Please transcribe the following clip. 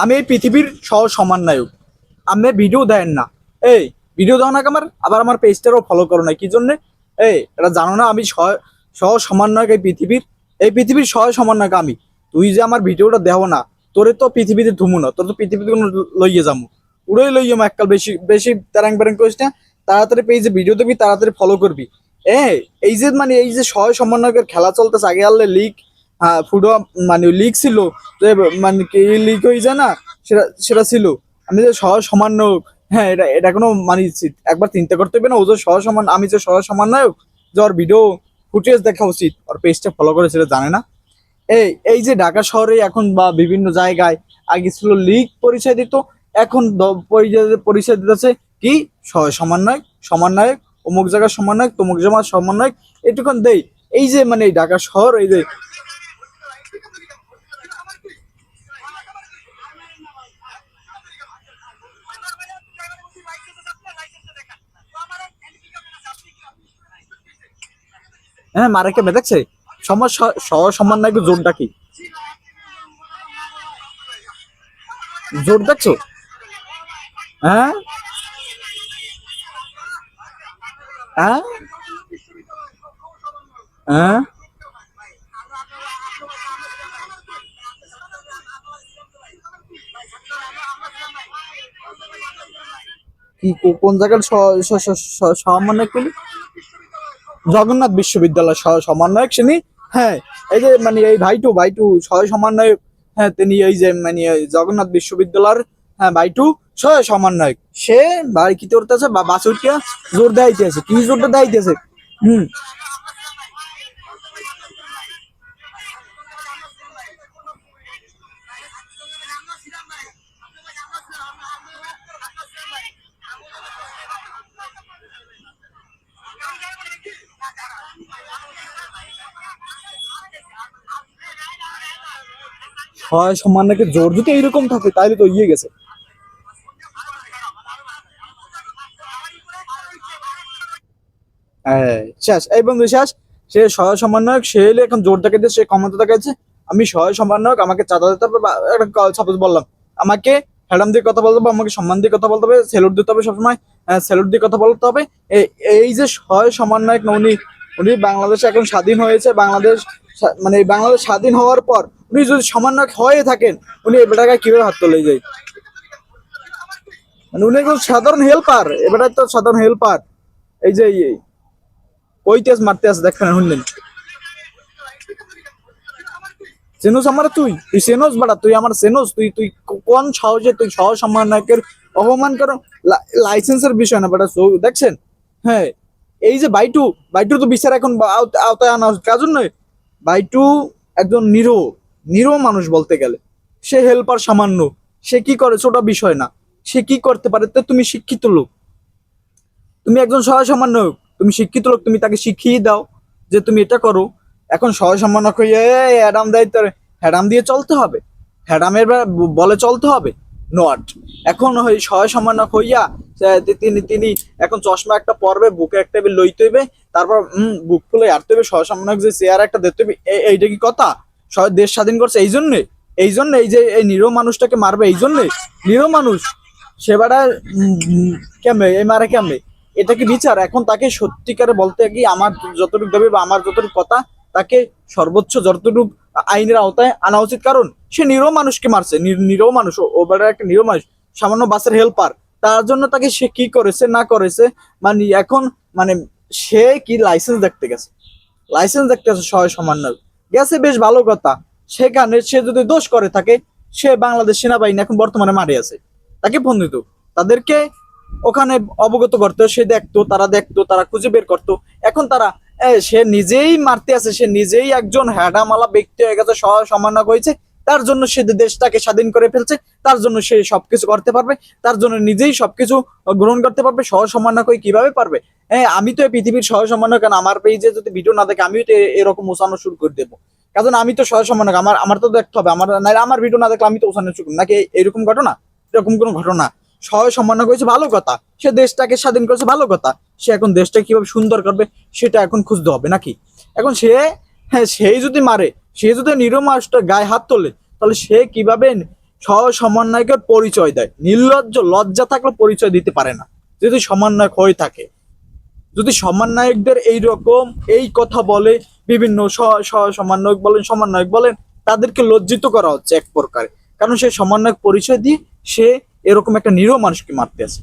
আমি এই পৃথিবীর সহ সমন্বয়ক। আমি ভিডিও দেন না, এই ভিডিও দাও না আমার, আবার আমার পেজটারও ফলো করো না কি জন্য? এটা জানো না আমি সহ সহ সমন্বয়ক এই পৃথিবীর সহ সমন্বয়ক আমি। তুই যে আমার ভিডিওটা দেও না, তোরে তো পৃথিবীতে ধুমু না, তোর তো পৃথিবীতে কোনো লইয়ে যাবো, উড়েই লইয়ে এককাল বেশি বেশি প্যারাং প্যারাং করিস না। তাড়াতাড়ি পেজে ভিডিও দিবি, তাড়াতাড়ি ফলো করবি। এ এই যে সহ সমন্বয়কের খেলা চলতেছে, আগে আনলে লিগ, হ্যাঁ ফুটো মানে লিগ ছিল, যে মানে কি লিগ হয়ে যায় না, সেটা সেটা ছিল। আমি যে সহ সমন্বয়ক, হ্যাঁ এটা এটা কোনো মানে একবার চিন্তা করতে হবে না? ও যে সহ সমান, আমি যে সহ সমন্বয়ক, যে ওর ভিডিও ফুটেজ দেখা উচিত, ওর পেজটা ফলো করে সেটা জানে না। এই যে ঢাকা শহরে এখন বা বিভিন্ন জায়গায় আগে ছিল লিগ পরিচয় দিত, এখন পরিচয় দিতেছে কি সহ সমন্বয়ক, সমন্বয়ক অমুক জায়গার সমন্বয়ক, তমুক জায়গার সমন্বয়ক, এটুকুন দেই। এই যে মানে এই ঢাকা শহর, এই যে হ্যাঁ মারেকে দেখছে সমস্যা। সহ সমন্বয়ক জোরটা কি, জোর দেখছো? হ্যাঁ, হ্যাঁ, হ্যাঁ, কি কোন জায়গার সমন্বয়ক পেলি? জগন্নাথ বিশ্ববিদ্যালয় সহ সমন্বয়ক শ্রেণী। হ্যাঁ, এই যে মানে এই ভাইটু সহ সমন্বয়ক। হ্যাঁ তিনি এই যে মানে এই জগন্নাথ বিশ্ববিদ্যালয়ের, হ্যাঁ ভাইটু সহ সমন্বয়ক। সে বাড়ি কি করতেছে বা বাস উঠিয়া জোর দেয়াইতেছে, কি জোরটা দেয়াইতেছে? হুম। সহায় সম্মানকে জোর যদি এইরকম থাকে তাহলে তো ইয়ে গেছে। হ্যাঁ শেষ, এই বন্ধু শেষ। সে সহায় সমন্বয়ক, সে হলে এখন জোর দেখাইতে, সে ক্ষমতা দেখাচ্ছে আমি সহায় সমন্বয়ক, আমাকে চাঁদা দিতে হবে, বা একটা সাপোজ বললাম, আমাকে হ্যাডাম দিয়ে কথা বলতে হবে, আমাকে সম্মান দিয়ে কথা বলতে হবে, স্যালুট দিতে হবে সবসময়, স্যালুট দিয়ে কথা বলতে হবে। এই যে সহায় সমন্বয়ক না, উনি উনি বাংলাদেশ এখন স্বাধীন হয়েছে, বাংলাদেশ মানে এই বাংলাদেশ স্বাধীন হওয়ার পর উনি যদি সমন্বয়ক হয়ে থাকেন, উনি এই বেটাকে কিভাবে হাত তুলে যায়? মানে উনি একজন সাধারণ হেল্পার, এবারে তো সাধারণ হেল্পার। এই যে কই তেজ মারতে আছে দেখেন শুনলেন? চেনোস আমার, তুই চেনোস বাড়া, তুই আমার চেনোস? তুই তুই কোন সাহসে তুই সহ সম্মানকের অপমান করো? লাইসেন্সের বিষয় না বাড়া, দেখছেন? হ্যাঁ, এই যে বাইটু তো বিচার এখন আওতায় আনা উচিত, কাজল নয়। বাইটু একজন নিরীহ, নিরীহ মানুষ বলতে গেলে। সে হেল্পার সামান্য, সে কি করে ছোট বিষয় না, সে কি করতে পারে? তো তুমি শিক্ষিত লোক, তুমি একজন সহায় সমন্বয়ক, তুমি শিক্ষিত লোক, তুমি তাকে শিখিয়ে দাও যে তুমি এটা করো। এখন সহায় সমন্বয়ক হইয়া হ্যাডাম দায়িত্ব, হ্যাডাম দিয়ে চলতে হবে, হ্যাডামের বলে চলতে হবে, নট। এখন ওই সহায় সমন্বয়ক হইয়া তিনি তিনি এখন চশমা একটা পরবে, বুকে একটা লইতে হইবে, তারপর বুক ফুলে হাঁটতে হবে, সহায় সমন্বয়ক যে চেয়ার একটা দেখতে হবে, এইটা কি কথা? দেশ স্বাধীন করছে এই জন্যে, এই জন্য এই যে এই নিরীহ মানুষটাকে মারবে, এই জন্যে নিরীহ মানুষ সেবাটা কেমনে এই মারে কেমনে? এটা কি বিচার? এখন তাকে সত্যিকারে বলতে কি, আমার যতটুকু দাবি বা আমার যতটুকু কথা, তাকে সর্বোচ্চ যতটুকু আইনের আওতায় আনা উচিত, কারণ সে নিরীহ মানুষকে মারছে, নিরীহ মানুষ, ও বেটা একটা নিরীহ মানুষ, সামান্য বাসের হেল্পার। তার জন্য তাকে সে কি করেছে না করেছে, মানে এখন মানে সে কি লাইসেন্স দেখতে গেছে, লাইসেন্স দেখতে গেছে সহায় সমন্বয় গেছে, বেশ ভালো কথা। সেখানে সে যদি দোষ করে থাকে, সে বাংলাদেশ সেনাবাহিনী এখন বর্তমানে মারে আছে, তাকে ফোন দিত, তাদেরকে ওখানে অবগত করতো, সে দেখতো, তারা খুঁজে বের করতো। এখন তারা সে নিজেই মারতে আছে, সে নিজেই একজন হ্যাডামালা ব্যক্তি হয়ে গেছে, সমন্বয়ক হয়েছে, তার জন্য সে দেশটাকে স্বাধীন করে ফেলছে, তার জন্য সে সবকিছু করতে পারবে, তার জন্য নিজেই সবকিছু গ্রহণ করতে পারবে। সহ সমন্বয়ক হয়ে কিভাবে পারবে? আমি তো এই পৃথিবীর সহ সমন্বয়ক, কেন আমার পেজে যদি ভিডিও না দেখে আমিও তো এরকম ওসানো শুরু করে দেবো, কারণ আমি তো সহ সমন্বয়ক, আমার আমার তো দেখতে হবে, আমার না আমার ভিডিও না দেখলে আমি তো ওসানো শুরু, নাকি এরকম ঘটনা? এরকম কোনো ঘটনা? সহায় সম্মাননা করেছে ভালো কথা, সে দেশটাকে স্বাধীন করেছে ভালো কথা, সে এখন দেশটা কিভাবে সুন্দর করবে সেটা এখন খুঁজতে হবে নাকি? এখন সে, হ্যাঁ সেই যদি মারে, সে যদি নিরীহ মানুষটার গায়ে হাত তোলে, তাহলে সে কিভাবে সহ সমন্বয়কের পরিচয় দেয়। নির্লজ্জ, লজ্জা থাকলে পরিচয় দিতে পারে না যদি সমন্বয়ক হয়ে থাকে। যদি সমন্বয়কদের এইরকম এই কথা বলে, বিভিন্ন সমন্বয়ক বলেন, তাদেরকে লজ্জিত করা হচ্ছে এক প্রকারে, কারণ সে সমন্বয়ক পরিচয় দিয়ে সে এরকম একটা নিরীহ মানুষকে মারতে আছে।